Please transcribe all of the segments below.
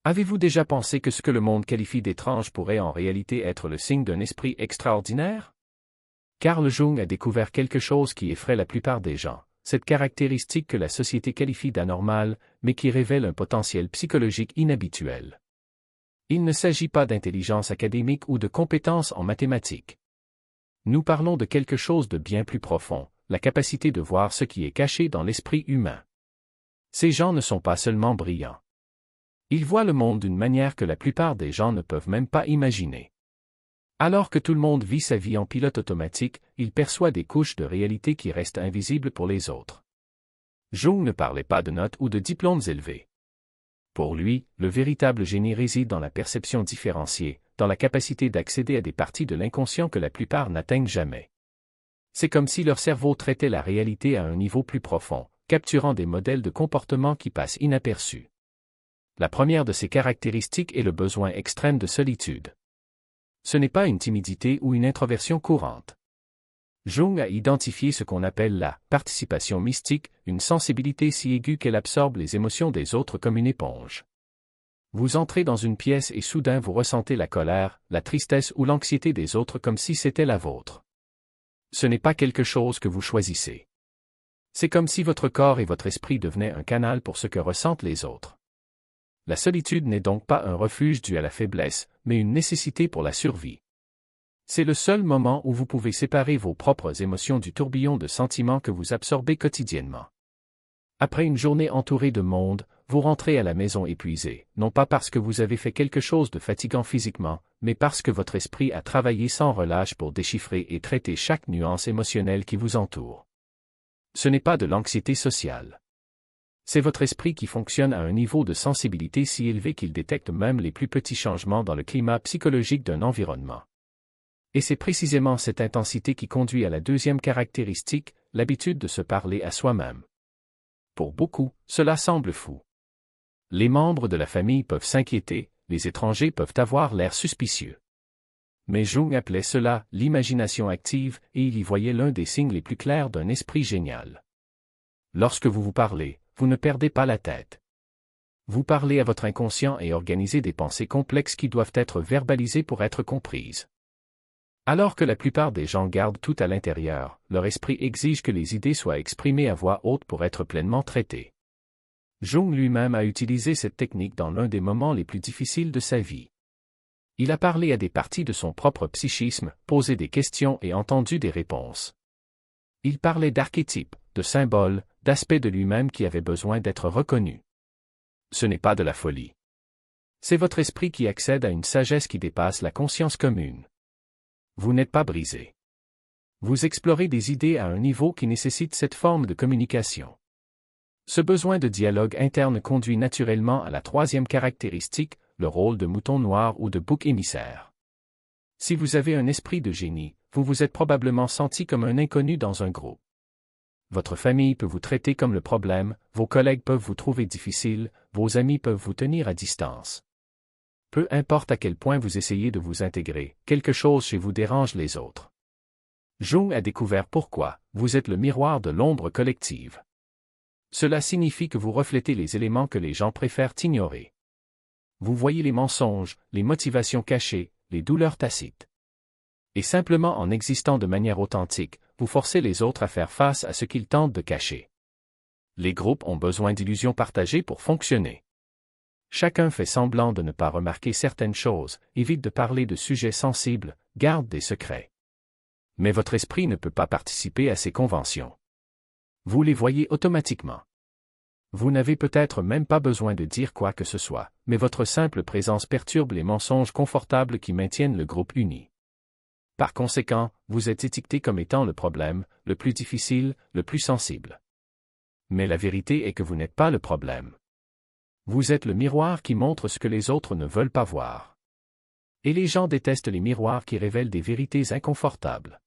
Avez-vous déjà pensé que ce que le monde qualifie d'étrange pourrait en réalité être le signe d'un esprit extraordinaire? Carl Jung a découvert quelque chose qui effraie la plupart des gens, cette caractéristique que la société qualifie d'anormale, mais qui révèle un potentiel psychologique inhabituel. Il ne s'agit pas d'intelligence académique ou de compétences en mathématiques. Nous parlons de quelque chose de bien plus profond, la capacité de voir ce qui est caché dans l'esprit humain. Ces gens ne sont pas seulement brillants. Ils voient le monde d'une manière que la plupart des gens ne peuvent même pas imaginer. Alors que tout le monde vit sa vie en pilote automatique, il perçoit des couches de réalité qui restent invisibles pour les autres. Jung ne parlait pas de notes ou de diplômes élevés. Pour lui, le véritable génie réside dans la perception différenciée, dans la capacité d'accéder à des parties de l'inconscient que la plupart n'atteignent jamais. C'est comme si leur cerveau traitait la réalité à un niveau plus profond, capturant des modèles de comportement qui passent inaperçus. La première de ces caractéristiques est le besoin extrême de solitude. Ce n'est pas une timidité ou une introversion courante. Jung a identifié ce qu'on appelle la participation mystique, une sensibilité si aiguë qu'elle absorbe les émotions des autres comme une éponge. Vous entrez dans une pièce et soudain vous ressentez la colère, la tristesse ou l'anxiété des autres comme si c'était la vôtre. Ce n'est pas quelque chose que vous choisissez. C'est comme si votre corps et votre esprit devenaient un canal pour ce que ressentent les autres. La solitude n'est donc pas un refuge dû à la faiblesse, mais une nécessité pour la survie. C'est le seul moment où vous pouvez séparer vos propres émotions du tourbillon de sentiments que vous absorbez quotidiennement. Après une journée entourée de monde, vous rentrez à la maison épuisé, non pas parce que vous avez fait quelque chose de fatigant physiquement, mais parce que votre esprit a travaillé sans relâche pour déchiffrer et traiter chaque nuance émotionnelle qui vous entoure. Ce n'est pas de l'anxiété sociale. C'est votre esprit qui fonctionne à un niveau de sensibilité si élevé qu'il détecte même les plus petits changements dans le climat psychologique d'un environnement. Et c'est précisément cette intensité qui conduit à la deuxième caractéristique, l'habitude de se parler à soi-même. Pour beaucoup, cela semble fou. Les membres de la famille peuvent s'inquiéter, les étrangers peuvent avoir l'air suspicieux. Mais Jung appelait cela l'imagination active et il y voyait l'un des signes les plus clairs d'un esprit génial. Lorsque vous vous parlez, vous ne perdez pas la tête. Vous parlez à votre inconscient et organisez des pensées complexes qui doivent être verbalisées pour être comprises. Alors que la plupart des gens gardent tout à l'intérieur, leur esprit exige que les idées soient exprimées à voix haute pour être pleinement traitées. Jung lui-même a utilisé cette technique dans l'un des moments les plus difficiles de sa vie. Il a parlé à des parties de son propre psychisme, posé des questions et entendu des réponses. Il parlait d'archétypes, de symboles, d'aspects de lui-même qui avaient besoin d'être reconnus. Ce n'est pas de la folie. C'est votre esprit qui accède à une sagesse qui dépasse la conscience commune. Vous n'êtes pas brisé. Vous explorez des idées à un niveau qui nécessite cette forme de communication. Ce besoin de dialogue interne conduit naturellement à la troisième caractéristique, le rôle de mouton noir ou de bouc émissaire. Si vous avez un esprit de génie, vous vous êtes probablement senti comme un inconnu dans un groupe. Votre famille peut vous traiter comme le problème, vos collègues peuvent vous trouver difficile, vos amis peuvent vous tenir à distance. Peu importe à quel point vous essayez de vous intégrer, quelque chose chez vous dérange les autres. Jung a découvert pourquoi, vous êtes le miroir de l'ombre collective. Cela signifie que vous reflétez les éléments que les gens préfèrent ignorer. Vous voyez les mensonges, les motivations cachées, les douleurs tacites. Et simplement en existant de manière authentique, vous forcez les autres à faire face à ce qu'ils tentent de cacher. Les groupes ont besoin d'illusions partagées pour fonctionner. Chacun fait semblant de ne pas remarquer certaines choses, évite de parler de sujets sensibles, garde des secrets. Mais votre esprit ne peut pas participer à ces conventions. Vous les voyez automatiquement. Vous n'avez peut-être même pas besoin de dire quoi que ce soit, mais votre simple présence perturbe les mensonges confortables qui maintiennent le groupe uni. Par conséquent, vous êtes étiqueté comme étant le problème, le plus difficile, le plus sensible. Mais la vérité est que vous n'êtes pas le problème. Vous êtes le miroir qui montre ce que les autres ne veulent pas voir. Et les gens détestent les miroirs qui révèlent des vérités inconfortables.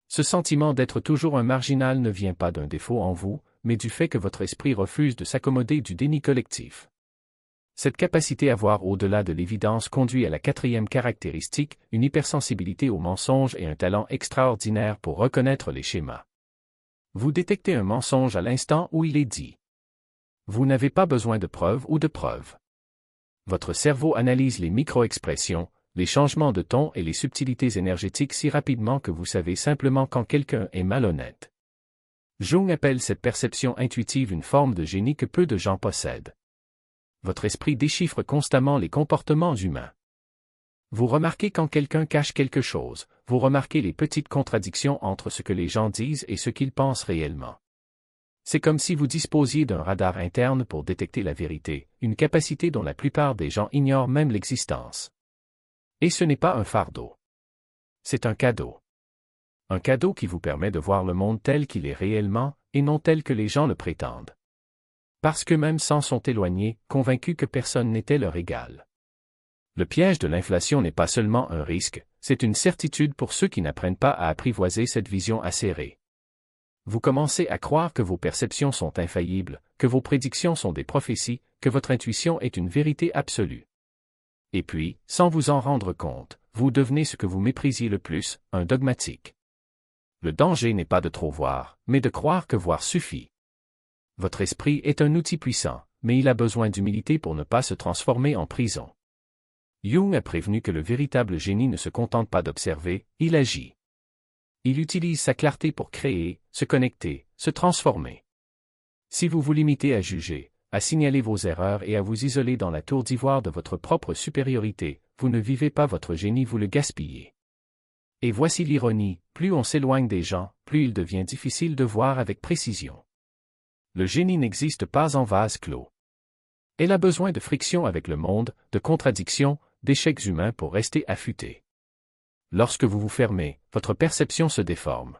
Ce sentiment d'être toujours un marginal ne vient pas d'un défaut en vous, mais du fait que votre esprit refuse de s'accommoder du déni collectif. Cette capacité à voir au-delà de l'évidence conduit à la quatrième caractéristique, une hypersensibilité aux mensonges et un talent extraordinaire pour reconnaître les schémas. Vous détectez un mensonge à l'instant où il est dit. Vous n'avez pas besoin de preuves ou de preuves. Votre cerveau analyse les micro-expressions, les changements de ton et les subtilités énergétiques si rapidement que vous savez simplement quand quelqu'un est malhonnête. Jung appelle cette perception intuitive une forme de génie que peu de gens possèdent. Votre esprit déchiffre constamment les comportements humains. Vous remarquez quand quelqu'un cache quelque chose, vous remarquez les petites contradictions entre ce que les gens disent et ce qu'ils pensent réellement. C'est comme si vous disposiez d'un radar interne pour détecter la vérité, une capacité dont la plupart des gens ignorent même l'existence. Et ce n'est pas un fardeau. C'est un cadeau. Un cadeau qui vous permet de voir le monde tel qu'il est réellement, et non tel que les gens le prétendent. Parce qu'eux-mêmes s'en sont éloignés, convaincus que personne n'était leur égal. Le piège de l'inflation n'est pas seulement un risque, c'est une certitude pour ceux qui n'apprennent pas à apprivoiser cette vision acérée. Vous commencez à croire que vos perceptions sont infaillibles, que vos prédictions sont des prophéties, que votre intuition est une vérité absolue. Et puis, sans vous en rendre compte, vous devenez ce que vous méprisiez le plus, un dogmatique. Le danger n'est pas de trop voir, mais de croire que voir suffit. Votre esprit est un outil puissant, mais il a besoin d'humilité pour ne pas se transformer en prison. Jung a prévenu que le véritable génie ne se contente pas d'observer, il agit. Il utilise sa clarté pour créer, se connecter, se transformer. Si vous vous limitez à juger, à signaler vos erreurs et à vous isoler dans la tour d'ivoire de votre propre supériorité, vous ne vivez pas votre génie, vous le gaspillez. Et voici l'ironie, plus on s'éloigne des gens, plus il devient difficile de voir avec précision. Le génie n'existe pas en vase clos. Elle a besoin de friction avec le monde, de contradictions, d'échecs humains pour rester affûté. Lorsque vous vous fermez, votre perception se déforme.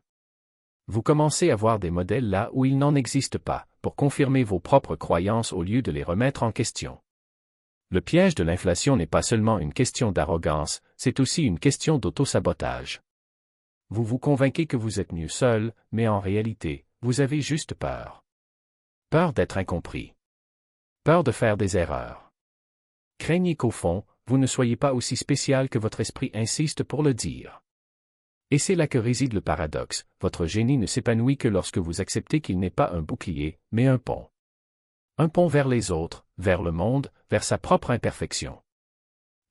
Vous commencez à voir des modèles là où il n'en existe pas, pour confirmer vos propres croyances au lieu de les remettre en question. Le piège de l'inflation n'est pas seulement une question d'arrogance, c'est aussi une question d'auto-sabotage. Vous vous convainquez que vous êtes mieux seul, mais en réalité, vous avez juste peur. Peur d'être incompris. Peur de faire des erreurs. Craignez qu'au fond, vous ne soyez pas aussi spécial que votre esprit insiste pour le dire. Et c'est là que réside le paradoxe, votre génie ne s'épanouit que lorsque vous acceptez qu'il n'est pas un bouclier, mais un pont. Un pont vers les autres, vers le monde, vers sa propre imperfection.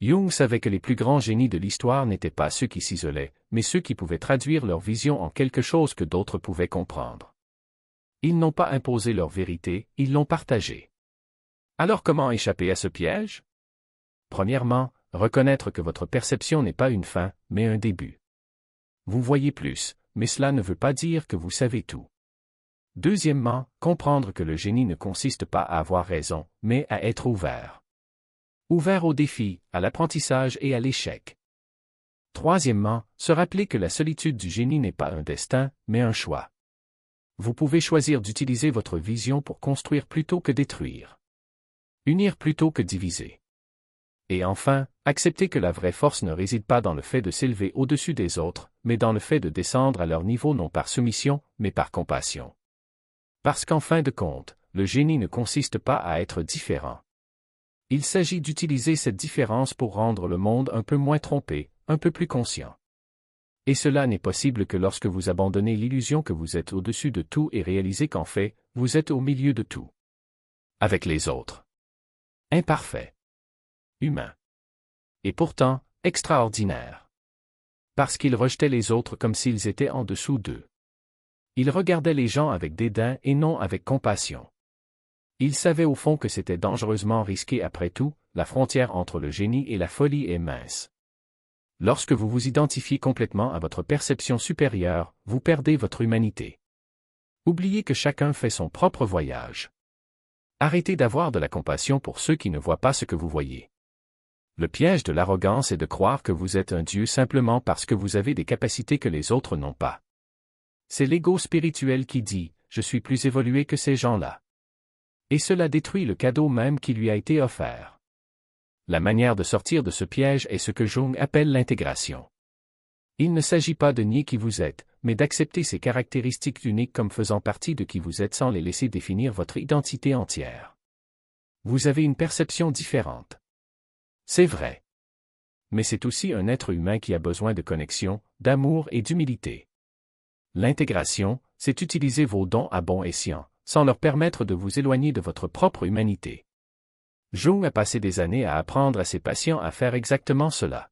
Jung savait que les plus grands génies de l'histoire n'étaient pas ceux qui s'isolaient, mais ceux qui pouvaient traduire leur vision en quelque chose que d'autres pouvaient comprendre. Ils n'ont pas imposé leur vérité, ils l'ont partagée. Alors comment échapper à ce piège? Premièrement, reconnaître que votre perception n'est pas une fin, mais un début. Vous voyez plus, mais cela ne veut pas dire que vous savez tout. Deuxièmement, comprendre que le génie ne consiste pas à avoir raison, mais à être ouvert. Ouvert aux défis, à l'apprentissage et à l'échec. Troisièmement, se rappeler que la solitude du génie n'est pas un destin, mais un choix. Vous pouvez choisir d'utiliser votre vision pour construire plutôt que détruire. Unir plutôt que diviser. Et enfin, accepter que la vraie force ne réside pas dans le fait de s'élever au-dessus des autres, mais dans le fait de descendre à leur niveau non par soumission, mais par compassion. Parce qu'en fin de compte, le génie ne consiste pas à être différent. Il s'agit d'utiliser cette différence pour rendre le monde un peu moins trompé, un peu plus conscient. Et cela n'est possible que lorsque vous abandonnez l'illusion que vous êtes au-dessus de tout et réalisez qu'en fait, vous êtes au milieu de tout. Avec les autres. Imparfait. Humain. Et pourtant, extraordinaire. Parce qu'ils rejetaient les autres comme s'ils étaient en dessous d'eux. Ils regardaient les gens avec dédain et non avec compassion. Ils savaient au fond que c'était dangereusement risqué après tout, la frontière entre le génie et la folie est mince. Lorsque vous vous identifiez complètement à votre perception supérieure, vous perdez votre humanité. Oubliez que chacun fait son propre voyage. Arrêtez d'avoir de la compassion pour ceux qui ne voient pas ce que vous voyez. Le piège de l'arrogance est de croire que vous êtes un dieu simplement parce que vous avez des capacités que les autres n'ont pas. C'est l'ego spirituel qui dit « Je suis plus évolué que ces gens-là ». Et cela détruit le cadeau même qui lui a été offert. La manière de sortir de ce piège est ce que Jung appelle l'intégration. Il ne s'agit pas de nier qui vous êtes, mais d'accepter ces caractéristiques uniques comme faisant partie de qui vous êtes sans les laisser définir votre identité entière. Vous avez une perception différente. C'est vrai. Mais c'est aussi un être humain qui a besoin de connexion, d'amour et d'humilité. L'intégration, c'est utiliser vos dons à bon escient, sans leur permettre de vous éloigner de votre propre humanité. Jung a passé des années à apprendre à ses patients à faire exactement cela.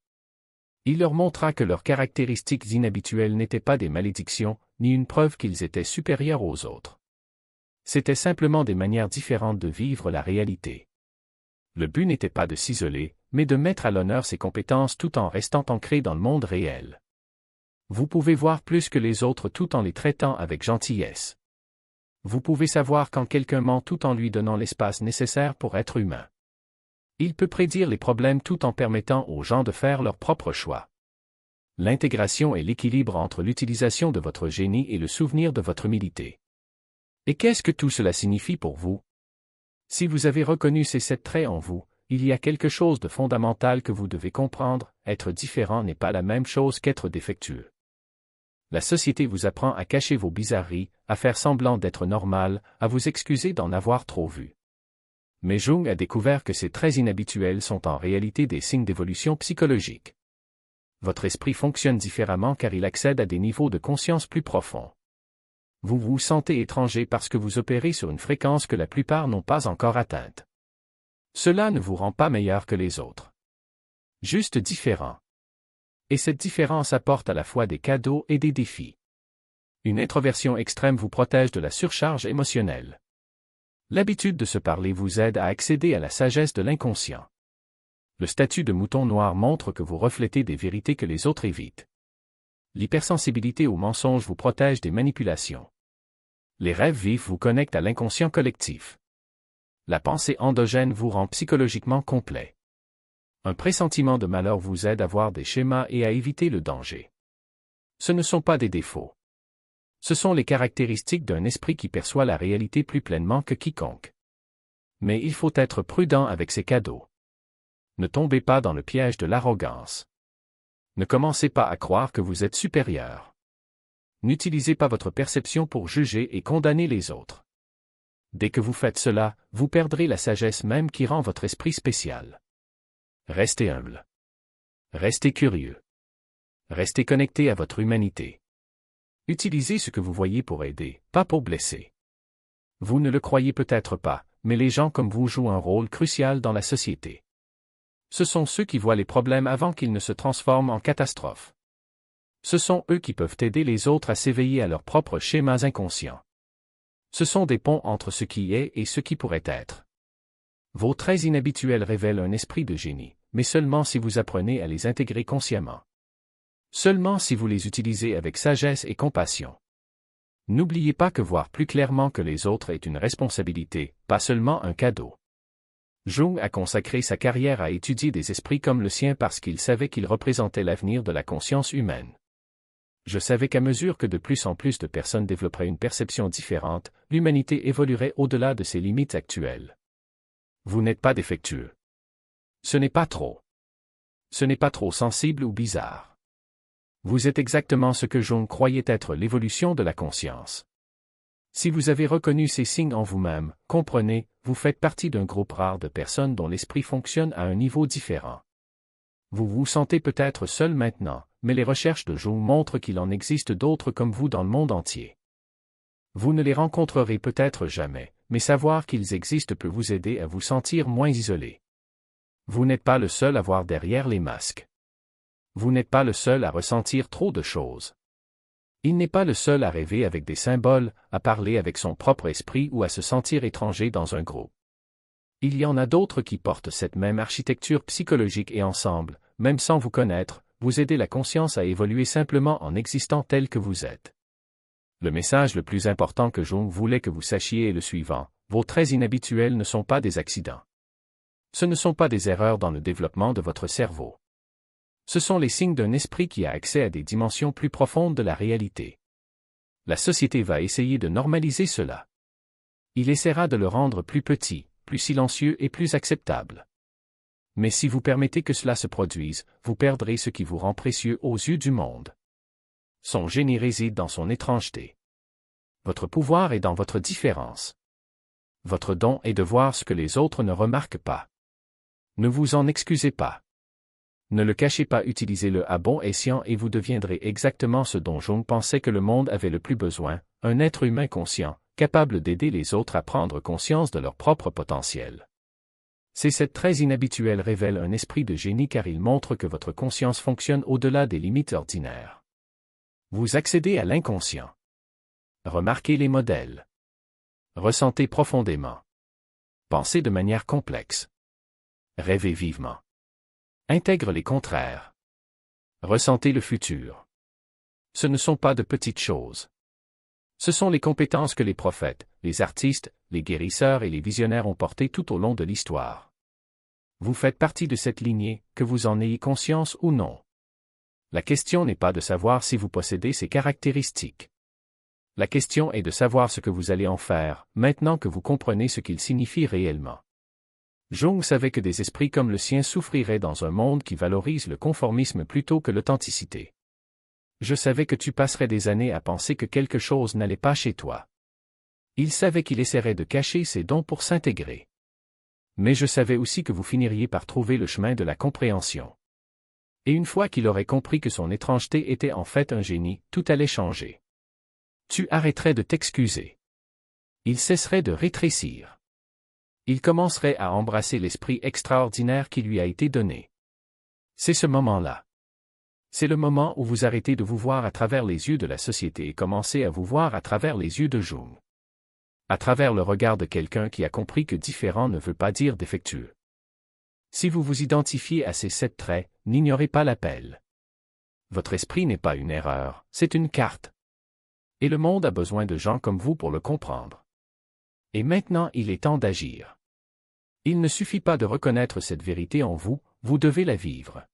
Il leur montra que leurs caractéristiques inhabituelles n'étaient pas des malédictions, ni une preuve qu'ils étaient supérieurs aux autres. C'étaient simplement des manières différentes de vivre la réalité. Le but n'était pas de s'isoler, mais de mettre à l'honneur ses compétences tout en restant ancré dans le monde réel. Vous pouvez voir plus que les autres tout en les traitant avec gentillesse. Vous pouvez savoir quand quelqu'un ment tout en lui donnant l'espace nécessaire pour être humain. Il peut prédire les problèmes tout en permettant aux gens de faire leur propre choix. L'intégration est l'équilibre entre l'utilisation de votre génie et le souvenir de votre humilité. Et qu'est-ce que tout cela signifie pour vous? Si vous avez reconnu ces 7 traits en vous, il y a quelque chose de fondamental que vous devez comprendre, être différent n'est pas la même chose qu'être défectueux. La société vous apprend à cacher vos bizarreries, à faire semblant d'être normal, à vous excuser d'en avoir trop vu. Mais Jung a découvert que ces traits inhabituels sont en réalité des signes d'évolution psychologique. Votre esprit fonctionne différemment car il accède à des niveaux de conscience plus profonds. Vous vous sentez étranger parce que vous opérez sur une fréquence que la plupart n'ont pas encore atteinte. Cela ne vous rend pas meilleur que les autres. Juste différent. Et cette différence apporte à la fois des cadeaux et des défis. Une introversion extrême vous protège de la surcharge émotionnelle. L'habitude de se parler vous aide à accéder à la sagesse de l'inconscient. Le statut de mouton noir montre que vous reflétez des vérités que les autres évitent. L'hypersensibilité aux mensonges vous protège des manipulations. Les rêves vifs vous connectent à l'inconscient collectif. La pensée endogène vous rend psychologiquement complet. Un pressentiment de malheur vous aide à voir des schémas et à éviter le danger. Ce ne sont pas des défauts. Ce sont les caractéristiques d'un esprit qui perçoit la réalité plus pleinement que quiconque. Mais il faut être prudent avec ces cadeaux. Ne tombez pas dans le piège de l'arrogance. Ne commencez pas à croire que vous êtes supérieur. N'utilisez pas votre perception pour juger et condamner les autres. Dès que vous faites cela, vous perdrez la sagesse même qui rend votre esprit spécial. Restez humble. Restez curieux. Restez connecté à votre humanité. Utilisez ce que vous voyez pour aider, pas pour blesser. Vous ne le croyez peut-être pas, mais les gens comme vous jouent un rôle crucial dans la société. Ce sont ceux qui voient les problèmes avant qu'ils ne se transforment en catastrophes. Ce sont eux qui peuvent aider les autres à s'éveiller à leurs propres schémas inconscients. Ce sont des ponts entre ce qui est et ce qui pourrait être. Vos traits inhabituels révèlent un esprit de génie, mais seulement si vous apprenez à les intégrer consciemment. Seulement si vous les utilisez avec sagesse et compassion. N'oubliez pas que voir plus clairement que les autres est une responsabilité, pas seulement un cadeau. Jung a consacré sa carrière à étudier des esprits comme le sien parce qu'il savait qu'ils représentaient l'avenir de la conscience humaine. Je savais qu'à mesure que de plus en plus de personnes développeraient une perception différente, l'humanité évoluerait au-delà de ses limites actuelles. Vous n'êtes pas défectueux. Ce n'est pas trop. Ce n'est pas trop sensible ou bizarre. Vous êtes exactement ce que Jung croyait être l'évolution de la conscience. Si vous avez reconnu ces signes en vous-même, comprenez, vous faites partie d'un groupe rare de personnes dont l'esprit fonctionne à un niveau différent. Vous vous sentez peut-être seul maintenant, mais les recherches de Jung montrent qu'il en existe d'autres comme vous dans le monde entier. Vous ne les rencontrerez peut-être jamais, mais savoir qu'ils existent peut vous aider à vous sentir moins isolé. Vous n'êtes pas le seul à voir derrière les masques. Vous n'êtes pas le seul à ressentir trop de choses. Il n'est pas le seul à rêver avec des symboles, à parler avec son propre esprit ou à se sentir étranger dans un groupe. Il y en a d'autres qui portent cette même architecture psychologique et ensemble, même sans vous connaître, vous aidez la conscience à évoluer simplement en existant tel que vous êtes. Le message le plus important que Jung voulait que vous sachiez est le suivant: vos traits inhabituels ne sont pas des accidents. Ce ne sont pas des erreurs dans le développement de votre cerveau. Ce sont les signes d'un esprit qui a accès à des dimensions plus profondes de la réalité. La société va essayer de normaliser cela. Il essaiera de le rendre plus petit, plus silencieux et plus acceptable. Mais si vous permettez que cela se produise, vous perdrez ce qui vous rend précieux aux yeux du monde. Son génie réside dans son étrangeté. Votre pouvoir est dans votre différence. Votre don est de voir ce que les autres ne remarquent pas. Ne vous en excusez pas. Ne le cachez pas, utilisez-le à bon escient et vous deviendrez exactement ce dont Jung pensait que le monde avait le plus besoin, un être humain conscient, capable d'aider les autres à prendre conscience de leur propre potentiel. Ces 7 traits inhabituels révèlent un esprit de génie car ils montrent que votre conscience fonctionne au-delà des limites ordinaires. Vous accédez à l'inconscient. Remarquez les modèles. Ressentez profondément. Pensez de manière complexe. Rêvez vivement. Intègre les contraires. Ressentez le futur. Ce ne sont pas de petites choses. Ce sont les compétences que les prophètes, les artistes, les guérisseurs et les visionnaires ont portées tout au long de l'histoire. Vous faites partie de cette lignée, que vous en ayez conscience ou non. La question n'est pas de savoir si vous possédez ces caractéristiques. La question est de savoir ce que vous allez en faire, maintenant que vous comprenez ce qu'ils signifient réellement. Jung savait que des esprits comme le sien souffriraient dans un monde qui valorise le conformisme plutôt que l'authenticité. Je savais que tu passerais des années à penser que quelque chose n'allait pas chez toi. Il savait qu'il essaierait de cacher ses dons pour s'intégrer. Mais je savais aussi que vous finiriez par trouver le chemin de la compréhension. Et une fois qu'il aurait compris que son étrangeté était en fait un génie, tout allait changer. Tu arrêterais de t'excuser. Il cesserait de rétrécir. Il commencerait à embrasser l'esprit extraordinaire qui lui a été donné. C'est ce moment-là. C'est le moment où vous arrêtez de vous voir à travers les yeux de la société et commencez à vous voir à travers les yeux de Jung. À travers le regard de quelqu'un qui a compris que différent ne veut pas dire défectueux. Si vous vous identifiez à ces 7 traits, n'ignorez pas l'appel. Votre esprit n'est pas une erreur, c'est une carte. Et le monde a besoin de gens comme vous pour le comprendre. Et maintenant il est temps d'agir. Il ne suffit pas de reconnaître cette vérité en vous, vous devez la vivre.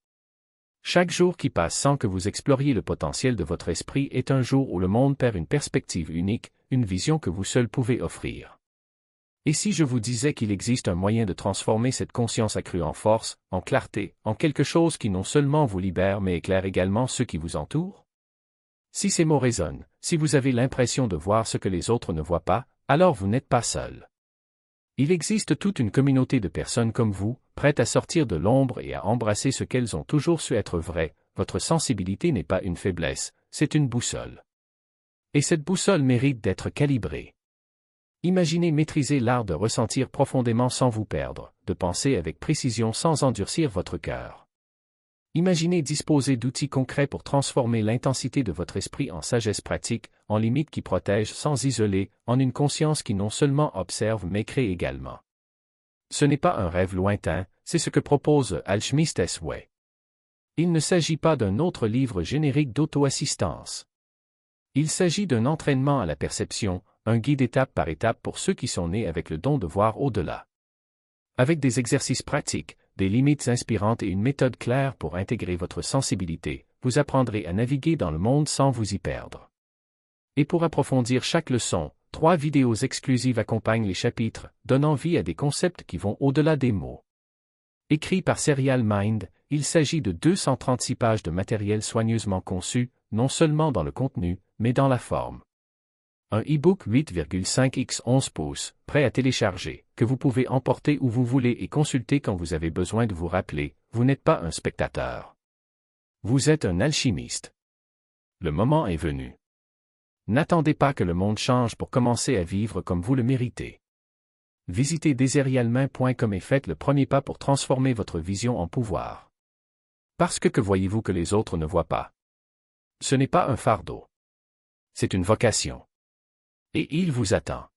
Chaque jour qui passe sans que vous exploriez le potentiel de votre esprit est un jour où le monde perd une perspective unique, une vision que vous seul pouvez offrir. Et si je vous disais qu'il existe un moyen de transformer cette conscience accrue en force, en clarté, en quelque chose qui non seulement vous libère mais éclaire également ceux qui vous entourent? Si ces mots résonnent, si vous avez l'impression de voir ce que les autres ne voient pas, alors vous n'êtes pas seul. Il existe toute une communauté de personnes comme vous, prêtes à sortir de l'ombre et à embrasser ce qu'elles ont toujours su être vrai. Votre sensibilité n'est pas une faiblesse, c'est une boussole. Et cette boussole mérite d'être calibrée. Imaginez maîtriser l'art de ressentir profondément sans vous perdre, de penser avec précision sans endurcir votre cœur. Imaginez disposer d'outils concrets pour transformer l'intensité de votre esprit en sagesse pratique, en limite qui protège sans isoler, en une conscience qui non seulement observe mais crée également. Ce n'est pas un rêve lointain, c'est ce que propose Alchemist Way. Il ne s'agit pas d'un autre livre générique d'auto-assistance. Il s'agit d'un entraînement à la perception, un guide étape par étape pour ceux qui sont nés avec le don de voir au-delà. Avec des exercices pratiques, des limites inspirantes et une méthode claire pour intégrer votre sensibilité, vous apprendrez à naviguer dans le monde sans vous y perdre. Et pour approfondir chaque leçon, 3 vidéos exclusives accompagnent les chapitres, donnant vie à des concepts qui vont au-delà des mots. Écrit par Serial Mind, il s'agit de 236 pages de matériel soigneusement conçu, non seulement dans le contenu, mais dans la forme. Un e-book 8,5 x 11 pouces, prêt à télécharger, que vous pouvez emporter où vous voulez et consulter quand vous avez besoin de vous rappeler, vous n'êtes pas un spectateur. Vous êtes un alchimiste. Le moment est venu. N'attendez pas que le monde change pour commencer à vivre comme vous le méritez. Visitez deserialmain.com et faites le premier pas pour transformer votre vision en pouvoir. Parce que voyez-vous que les autres ne voient pas? Ce n'est pas un fardeau. C'est une vocation. Et il vous attend.